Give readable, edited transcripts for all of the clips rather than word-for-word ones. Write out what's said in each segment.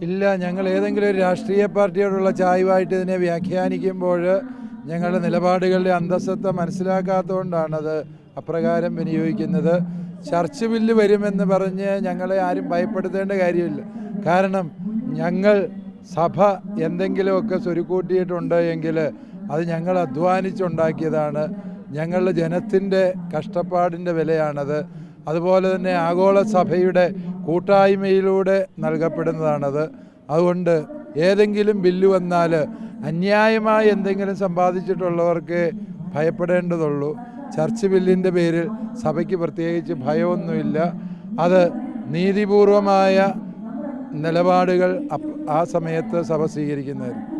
ഇല്ല, ഞങ്ങൾ ഏതെങ്കിലും ഒരു രാഷ്ട്രീയ പാർട്ടിയോടുള്ള ചായ്വായിട്ട് ഇതിനെ വ്യാഖ്യാനിക്കുമ്പോൾ ഞങ്ങളുടെ നിലപാടുകളുടെ അന്തസ്സത്ത മനസ്സിലാക്കാത്തതുകൊണ്ടാണത് അപ്രകാരം വിനിയോഗിക്കുന്നത്. ചർച്ച് ബില്ല് വരുമെന്ന് പറഞ്ഞ് ഞങ്ങളെ ആരും ഭയപ്പെടുത്തേണ്ട കാര്യമില്ല. കാരണം ഞങ്ങൾ സഭ എന്തെങ്കിലുമൊക്കെ സ്വരുക്കൂട്ടിയിട്ടുണ്ട് എങ്കിൽ അത് ഞങ്ങൾ അധ്വാനിച്ചുണ്ടാക്കിയതാണ്. ഞങ്ങളുടെ ജനത്തിൻ്റെ കഷ്ടപ്പാടിൻ്റെ വിലയാണത്. അതുപോലെ തന്നെ ആഗോള സഭയുടെ കൂട്ടായ്മയിലൂടെ നൽകപ്പെടുന്നതാണത്. അതുകൊണ്ട് ഏതെങ്കിലും ബില്ല് വന്നാൽ അന്യായമായി എന്തെങ്കിലും സമ്പാദിച്ചിട്ടുള്ളവർക്ക് ഭയപ്പെടേണ്ടതുള്ളൂ. ചർച്ച് ബില്ലിൻ്റെ പേരിൽ സഭയ്ക്ക് പ്രത്യേകിച്ച് ഭയമൊന്നുമില്ല. അത് നീതിപൂർവമായ നിലപാടുകൾ ആ സമയത്ത് സഭ സ്വീകരിക്കുന്നതായിരുന്നു.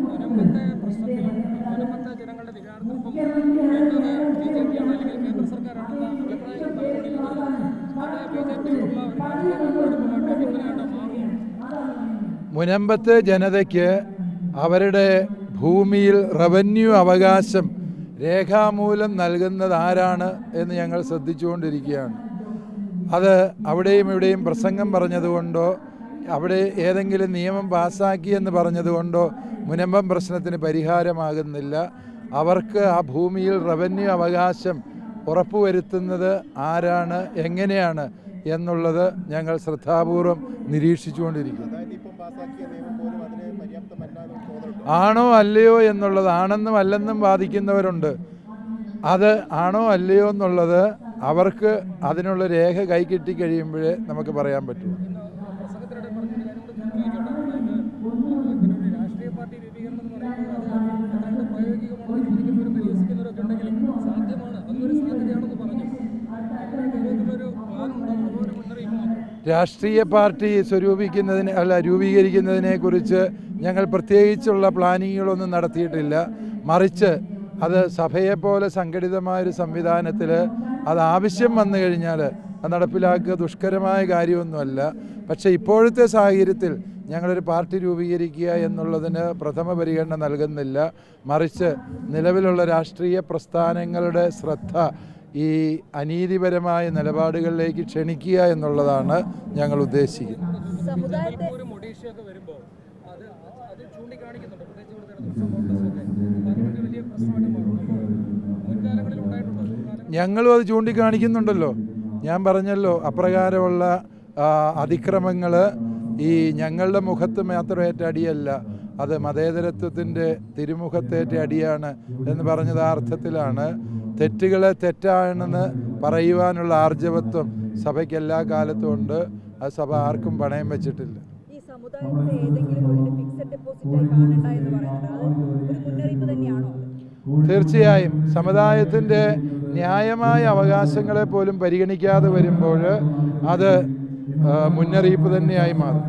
മുനമ്പത്തെ ജനതയ്ക്ക് അവരുടെ ഭൂമിയിൽ റവന്യൂ അവകാശം രേഖാമൂലം നൽകുന്നത് ആരാണ് എന്ന് ഞങ്ങൾ ശ്രദ്ധിച്ചുകൊണ്ടിരിക്കുകയാണ്. അത് അവിടെയും ഇവിടെയും പ്രസംഗം പറഞ്ഞതുകൊണ്ടോ അവിടെ ഏതെങ്കിലും നിയമം പാസ്സാക്കിയെന്ന് പറഞ്ഞതുകൊണ്ടോ മുനമ്പം പ്രശ്നത്തിന് പരിഹാരമാകുന്നില്ല. അവർക്ക് ആ ഭൂമിയിൽ റവന്യൂ അവകാശം ഉറപ്പുവരുത്തുന്നത് ആരാണ്, എങ്ങനെയാണ് എന്നുള്ളത് ഞങ്ങൾ ശ്രദ്ധാപൂർവം നിരീക്ഷിച്ചുകൊണ്ടിരിക്കുന്നു. ആണോ അല്ലയോ എന്നുള്ളത്, ആണെന്നും അല്ലെന്നും വാദിക്കുന്നവരുണ്ട്. അത് ആണോ അല്ലയോ എന്നുള്ളത് അവർക്ക് അതിനുള്ള രേഖ കൈ കിട്ടിക്കഴിയുമ്പോഴേ നമുക്ക് പറയാൻ പറ്റൂ. രാഷ്ട്രീയ പാർട്ടി രൂപീകരിക്കുന്നതിനെ കുറിച്ച് ഞങ്ങൾ പ്രത്യേകിച്ചുള്ള പ്ലാനിങ്ങുകളൊന്നും നടത്തിയിട്ടില്ല. മറിച്ച് അത് സഭയെപ്പോലെ സംഘടിതമായൊരു സംവിധാനത്തിൽ അത് ആവശ്യം വന്നു കഴിഞ്ഞാൽ അത് നടപ്പിലാക്കുക ദുഷ്കരമായ കാര്യമൊന്നുമല്ല. പക്ഷേ ഇപ്പോഴത്തെ സാഹചര്യത്തിൽ ഞങ്ങളൊരു പാർട്ടി രൂപീകരിക്കുക എന്നുള്ളതിന് പ്രഥമ പരിഗണന നൽകുന്നില്ല. മറിച്ച് നിലവിലുള്ള രാഷ്ട്രീയ പ്രസ്ഥാനങ്ങളുടെ ശ്രദ്ധ ഈ അനീതിപരമായ നിലപാടുകളിലേക്ക് ക്ഷണിക്കുക എന്നുള്ളതാണ് ഞങ്ങൾ ഉദ്ദേശിക്കുന്നത്. ഞങ്ങളും അത് ചൂണ്ടിക്കാണിക്കുന്നുണ്ടല്ലോ. ഞാൻ പറഞ്ഞല്ലോ, അപ്രകാരമുള്ള അതിക്രമങ്ങൾ ഈ ഞങ്ങളുടെ മുഖത്ത് മാത്രമേറ്റ അടിയല്ല, അത് മതേതരത്വത്തിൻ്റെ തിരുമുഖത്തേറ്റ അടിയാണ് എന്ന് പറഞ്ഞത് ആ അർത്ഥത്തിലാണ്. തെറ്റുകളെ തെറ്റാണെന്ന് പറയുവാനുള്ള ആർജവത്വം സഭയ്ക്ക് എല്ലാ കാലത്തും ഉണ്ട്. അത് സഭ ആർക്കും പണയം വെച്ചിട്ടില്ല. തീർച്ചയായും സമുദായത്തിൻ്റെ ന്യായമായ അവകാശങ്ങളെ പോലും പരിഗണിക്കാതെ വരുമ്പോൾ അത് മുന്നറിയിപ്പ് തന്നെയായി മാറും.